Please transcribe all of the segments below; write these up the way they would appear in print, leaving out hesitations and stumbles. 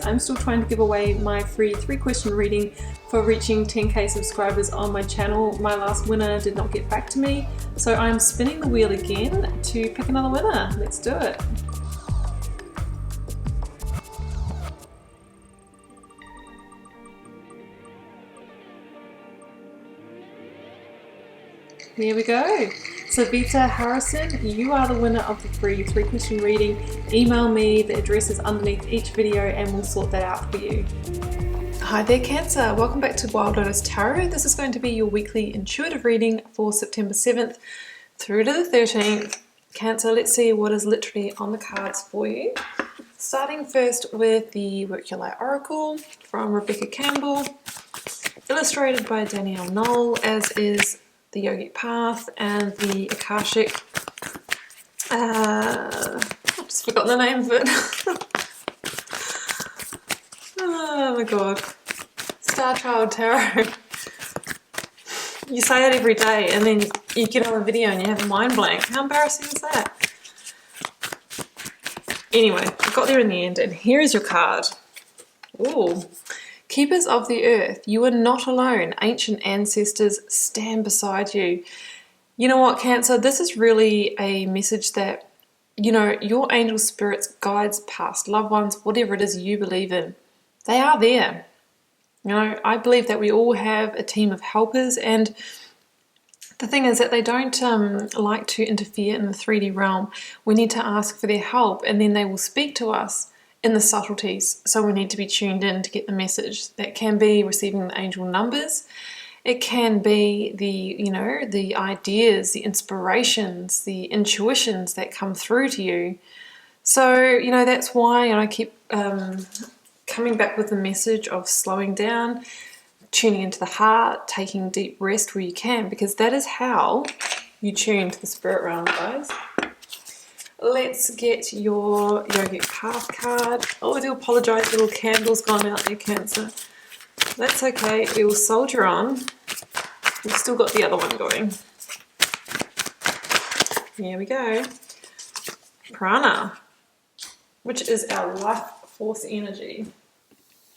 I'm still trying to give away my free 3-question reading for reaching 10k subscribers on my channel. My last winner did not get back to me, so I'm spinning the wheel again to pick another winner. Let's do it. Here we go. So Vita Harrison, you are the winner of the free 3-question reading. Email me, the address is underneath each video and we'll sort that out for you. Hi there Cancer, welcome back to Wild Lotus Tarot. This is going to be your weekly intuitive reading for September 7th through to the 13th. Cancer, let's see what is literally on the cards for you. Starting first with the Work Your Light Oracle from Rebecca Campbell, illustrated by Danielle Knoll, as is the Yogic Path and the Akashic. I've just forgotten the name of it. Oh my god. Star Child Tarot. You say it every day and then you get on a video and you have a mind blank. How embarrassing is that? Anyway, I got there in the end and here is your card. Ooh. Keepers of the earth, you are not alone. Ancient ancestors stand beside you. You know what, Cancer? This is really a message that, you know, your angel spirits, guides, past loved ones, whatever it is you believe in, they are there. You know, I believe that we all have a team of helpers, and the thing is that they don't like to interfere in the 3D realm. We need to ask for their help and then they will speak to us in the subtleties, so we need to be tuned in to get the message. That can be receiving the angel numbers, it can be the, you know, the ideas, the inspirations, the intuitions that come through to you. So, you know, that's why I keep coming back with the message of slowing down, tuning into the heart, taking deep rest where you can, because that is how you tune to the spirit realm, guys. Let's get your Yogic Path card. Oh, I do apologise, little candle's gone out there, Cancer. That's okay, we will soldier on. We've still got the other one going. Here we go. Prana, which is our life force energy.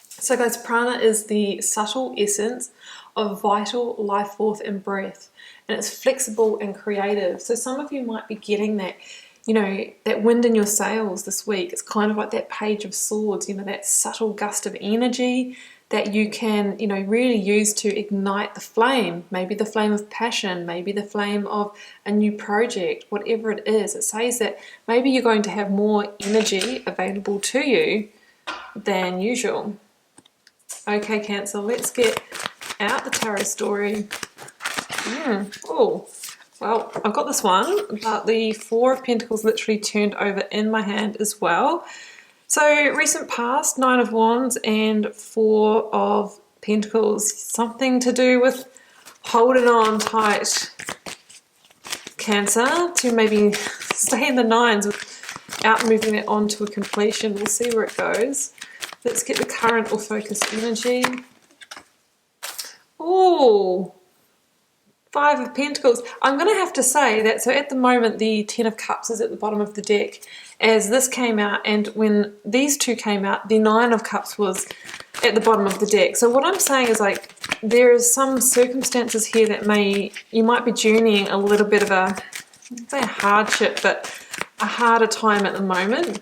So guys, prana is the subtle essence of vital life force and breath, and it's flexible and creative. So some of you might be getting that, you know, that wind in your sails this week. It's kind of like that Page of Swords, you know, that subtle gust of energy that you can, you know, really use to ignite the flame. Maybe the flame of passion, maybe the flame of a new project, whatever it is. It says that maybe you're going to have more energy available to you than usual. Okay, Cancer, let's get out the tarot story. Oh. Well, I've got this one, but the Four of Pentacles literally turned over in my hand as well. So, recent past, Nine of Wands and Four of Pentacles. Something to do with holding on tight, Cancer, to maybe stay in the nines without moving it on to a completion. We'll see where it goes. Let's get the current or focused energy. Oh! Five of Pentacles. I'm going to have to say that, so at the moment the Ten of Cups is at the bottom of the deck as this came out, and when these two came out, the Nine of Cups was at the bottom of the deck. So what I'm saying is, like, there is some circumstances here that you might be journeying a little bit of a, I'd say a hardship, but a harder time at the moment.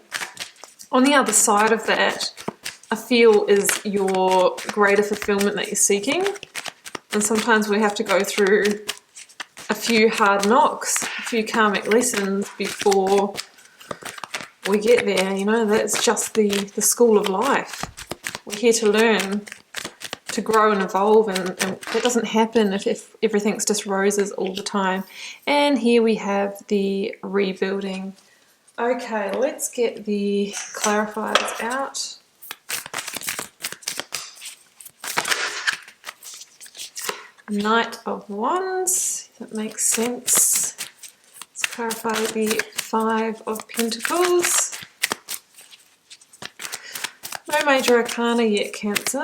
On the other side of that, I feel is your greater fulfillment that you're seeking. And sometimes we have to go through a few hard knocks, a few karmic lessons before we get there. You know, that's just the school of life. We're here to learn, to grow and evolve, and that doesn't happen if everything's just roses all the time. And here we have the rebuilding. Okay, let's get the clarifiers out. Knight of Wands, if that makes sense. Let's clarify the Five of Pentacles. No major arcana yet, Cancer.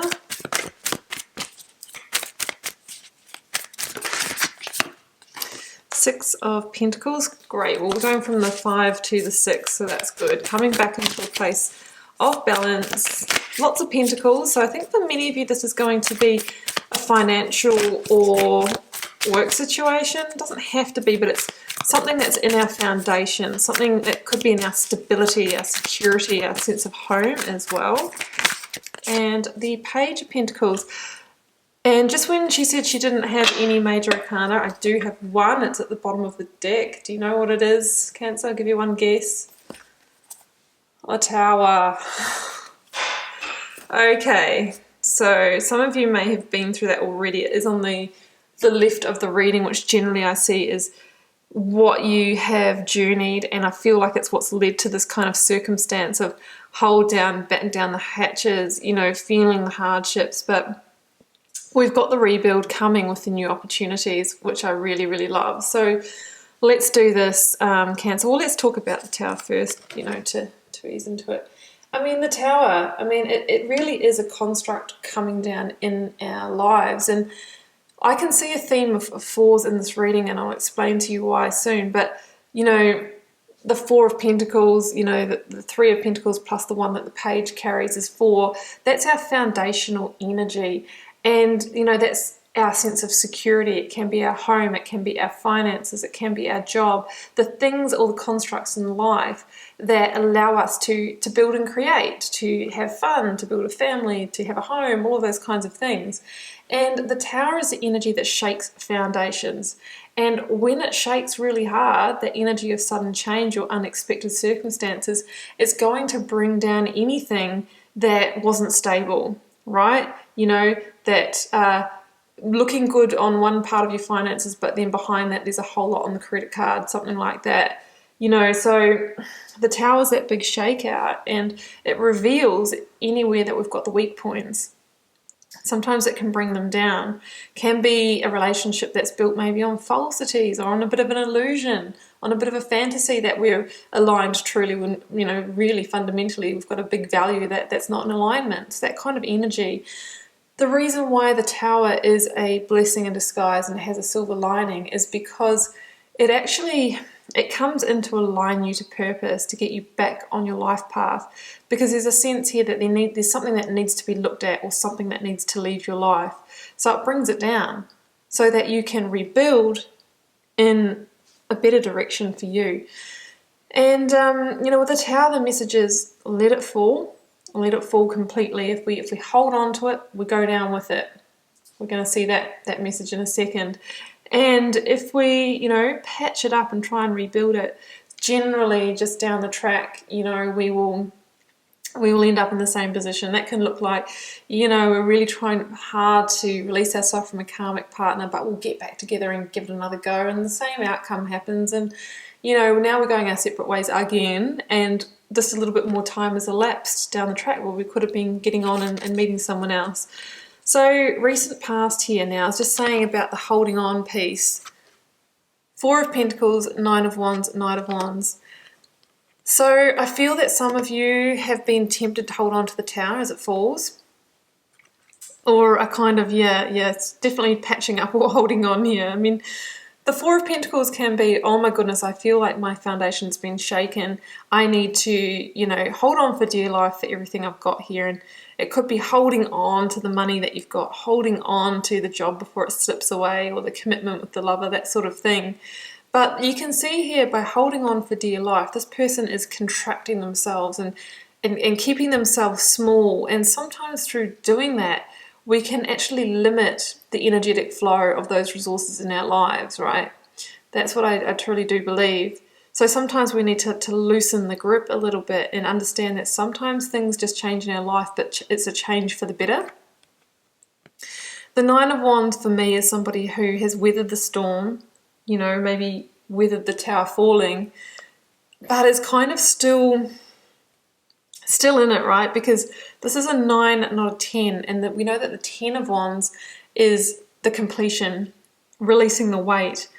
Six of Pentacles, great. Well, we're going from the 5 to the 6, so that's good. Coming back into a place off balance, lots of pentacles. So I think for many of you this is going to be a financial or work situation. It doesn't have to be, but it's something that's in our foundation, something that could be in our stability, our security, our sense of home as well. And the Page of Pentacles. And just when she said she didn't have any major arcana, I do have one. It's at the bottom of the deck. Do you know what it is, Cancer? I'll give you one guess. A Tower. Okay, so some of you may have been through that already. It is on the left of the reading, which generally I see is what you have journeyed, and I feel like it's what's led to this kind of circumstance of hold down, batten down the hatches, you know, feeling the hardships. But we've got the rebuild coming with the new opportunities, which I really, really love. So let's do this, Cancer. Well, let's talk about the Tower first, you know, to ease into it. I mean, the Tower, I mean, it really is a construct coming down in our lives. And I can see a theme of fours in this reading, and I'll explain to you why soon. But, you know, the Four of Pentacles, you know, the Three of Pentacles plus the one that the Page carries is 4. That's our foundational energy. And, you know, that's our sense of security. It can be our home, it can be our finances, it can be our job, the things or the constructs in life that allow us to build and create, to have fun, to build a family, to have a home, all of those kinds of things. And the Tower is the energy that shakes foundations. And when it shakes really hard, the energy of sudden change or unexpected circumstances, it's going to bring down anything that wasn't stable, right? You know, that looking good on one part of your finances, but then behind that there's a whole lot on the credit card, something like that. You know, so the Tower's that big shakeout, and it reveals anywhere that we've got the weak points. Sometimes it can bring them down. Can be a relationship that's built maybe on falsities or on a bit of an illusion, on a bit of a fantasy that we're aligned truly when, you know, really fundamentally we've got a big value that's not in alignment. It's that kind of energy. The reason why the Tower is a blessing in disguise and has a silver lining is because it comes in to align you to purpose, to get you back on your life path, because there's a sense here that there's something that needs to be looked at or something that needs to leave your life. So it brings it down so that you can rebuild in a better direction for you. And, you know, with the Tower, the message is let it fall completely. If we hold on to it, we go down with it. We're going to see that message in a second. And if we, you know, patch it up and try and rebuild it, generally just down the track, you know, we will end up in the same position. That can look like, you know, we're really trying hard to release ourselves from a karmic partner, but we'll get back together and give it another go, and the same outcome happens. And, you know, now we're going our separate ways again, and just a little bit more time has elapsed down the track where we could have been getting on and meeting someone else. So recent past here now is just saying about the holding on piece. Four of Pentacles, Nine of Wands, Knight of Wands. So I feel that some of you have been tempted to hold on to the Tower as it falls. Or a kind of, it's definitely patching up or holding on here. I mean, the Four of Pentacles can be, oh my goodness, I feel like my foundation's been shaken. I need to, you know, hold on for dear life for everything I've got here. And it could be holding on to the money that you've got, holding on to the job before it slips away, or the commitment with the lover, that sort of thing. But you can see here, by holding on for dear life, this person is contracting themselves and keeping themselves small. And sometimes through doing that, we can actually limit the energetic flow of those resources in our lives, right? That's what I truly do believe. So sometimes we need to loosen the grip a little bit and understand that sometimes things just change in our life, but it's a change for the better. The Nine of Wands for me is somebody who has weathered the storm, you know, maybe weathered the Tower falling, but is kind of still in it, right? Because this is a 9, not a 10, and that we know that the 10 of Wands is the completion, releasing the weight,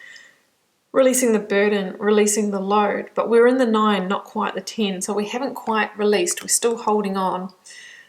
releasing the burden, releasing the load. But we're in the 9, not quite the 10, so we haven't quite released. We're still holding on.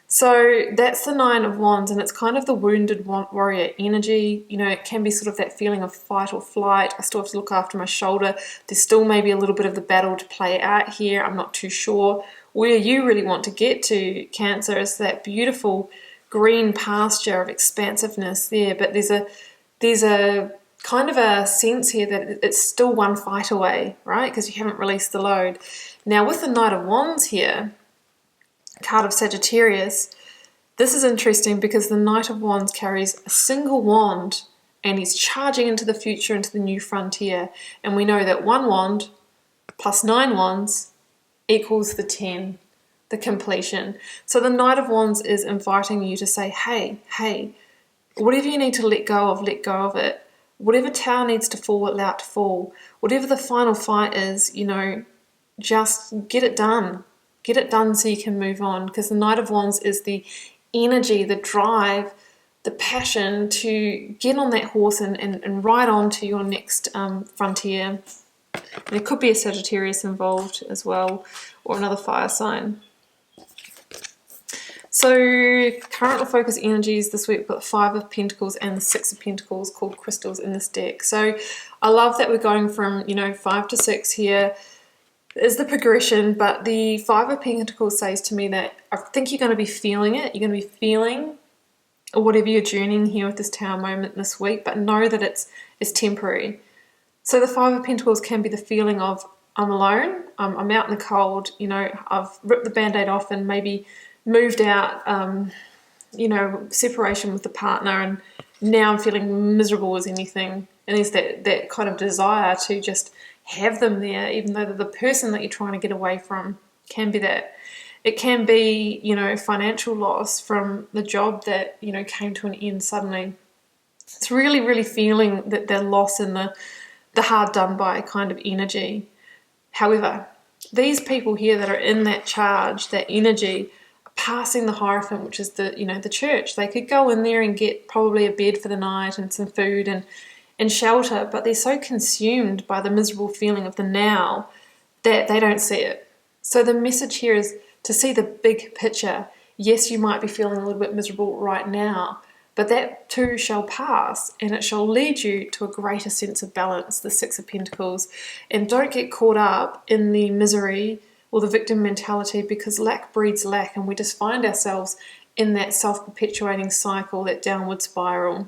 So that's the Nine of Wands, and it's kind of the wounded warrior energy. You know, it can be sort of that feeling of fight or flight. I still have to look after my shoulder. There's still maybe a little bit of the battle to play out here. I'm not too sure. Where you really want to get to, Cancer, is that beautiful green pasture of expansiveness there. But there's a kind of a sense here that it's still one fight away, right? Because you haven't released the load. Now with the Knight of Wands here, card of Sagittarius, this is interesting because the Knight of Wands carries a single wand and he's charging into the future, into the new frontier. And we know that one wand plus 9 wands equals the 10, the completion. So the Knight of Wands is inviting you to say, hey, whatever you need to let go of it. Whatever tower needs to fall, allow it to fall. Whatever the final fight is, you know, just get it done. Get it done so you can move on, because the Knight of Wands is the energy, the drive, the passion to get on that horse and ride on to your next frontier. There could be a Sagittarius involved as well, or another fire sign. So current focus energies this week, we've got the 5 of Pentacles and the 6 of Pentacles called crystals in this deck. So I love that we're going from, you know, 5 to 6 here. Is the progression, but the 5 of Pentacles says to me that I think you're going to be feeling it. You're going to be feeling whatever you're journeying here with this Tower moment this week, but know that it's temporary. So the 5 of Pentacles can be the feeling of, I'm alone, I'm out in the cold, you know, I've ripped the band-aid off and maybe moved out, you know, separation with the partner, and now I'm feeling miserable as anything. And there's that kind of desire to just have them there, even though they're the person that you're trying to get away from. Can be that. It can be, you know, financial loss from the job that, you know, came to an end suddenly. It's really, really feeling that they're lost in the hard done by kind of energy. However, these people here that are in that charge, that energy, are passing the Hierophant, which is the, you know, the church. They could go in there and get probably a bed for the night and some food and shelter, but they're so consumed by the miserable feeling of the now that they don't see it. So the message here is to see the big picture. Yes, you might be feeling a little bit miserable right now, but that too shall pass, and it shall lead you to a greater sense of balance, the 6 of Pentacles. And don't get caught up in the misery or the victim mentality, because lack breeds lack, and we just find ourselves in that self-perpetuating cycle, that downward spiral.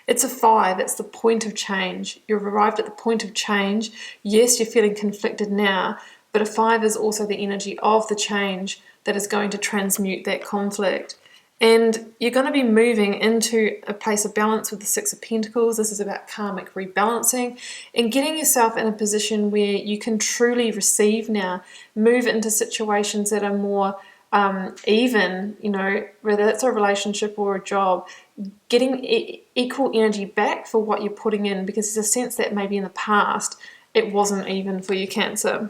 It's a 5, it's the point of change. You've arrived at the point of change. Yes, you're feeling conflicted now, but a 5 is also the energy of the change that is going to transmute that conflict. And you're going to be moving into a place of balance with the 6 of Pentacles. This is about karmic rebalancing and getting yourself in a position where you can truly receive now, move into situations that are more even, you know, whether that's a relationship or a job, getting equal energy back for what you're putting in, because there's a sense that maybe in the past it wasn't even for you, Cancer.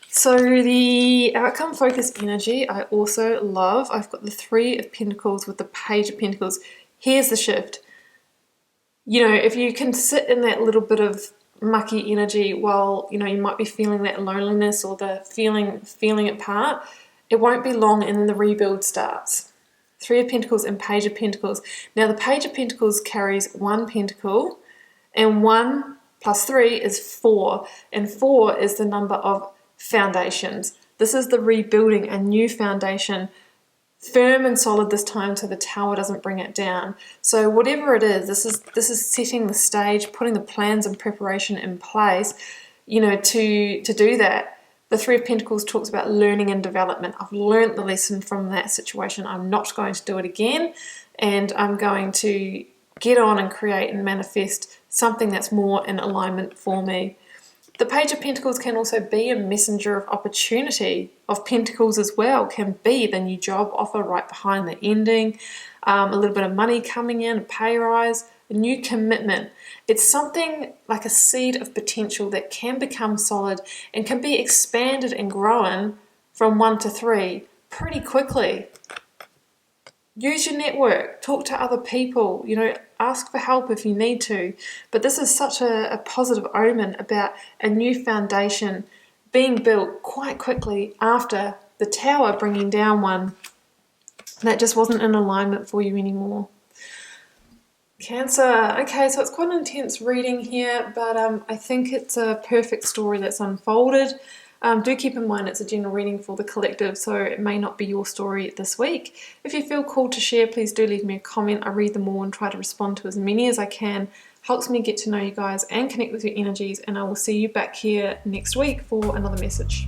So the outcome focus energy I also love. I've got the 3 of Pentacles with the Page of Pentacles. Here's the shift. You know, if you can sit in that little bit of mucky energy while, you know, you might be feeling that loneliness or the feeling apart, it won't be long and then the rebuild starts. 3 of Pentacles and Page of Pentacles. Now the Page of Pentacles carries 1 pentacle, and 1 plus 3 is 4, and 4 is the number of foundations. This is the rebuilding a new foundation, firm and solid this time, so the tower doesn't bring it down. So whatever it is, this is setting the stage, putting the plans and preparation in place, you know, to do that. The 3 of Pentacles talks about learning and development. I've learned the lesson from that situation. I'm not going to do it again, and I'm going to get on and create and manifest something that's more in alignment for me. The Page of Pentacles can also be a messenger of opportunity, of Pentacles as well, can be the new job offer right behind the ending, a little bit of money coming in, a pay rise, a new commitment. It's something like a seed of potential that can become solid and can be expanded and grown from 1 to 3 pretty quickly. Use your network, talk to other people, you know, ask for help if you need to. But this is such a positive omen about a new foundation being built quite quickly after the Tower bringing down one that just wasn't in alignment for you anymore. Cancer. Okay, so it's quite an intense reading here, but I think it's a perfect story that's unfolded. Do keep in mind it's a general reading for the collective, so it may not be your story this week. If you feel called to share, please do leave me a comment. I read them all and try to respond to as many as I can. Helps me get to know you guys and connect with your energies, and I will see you back here next week for another message.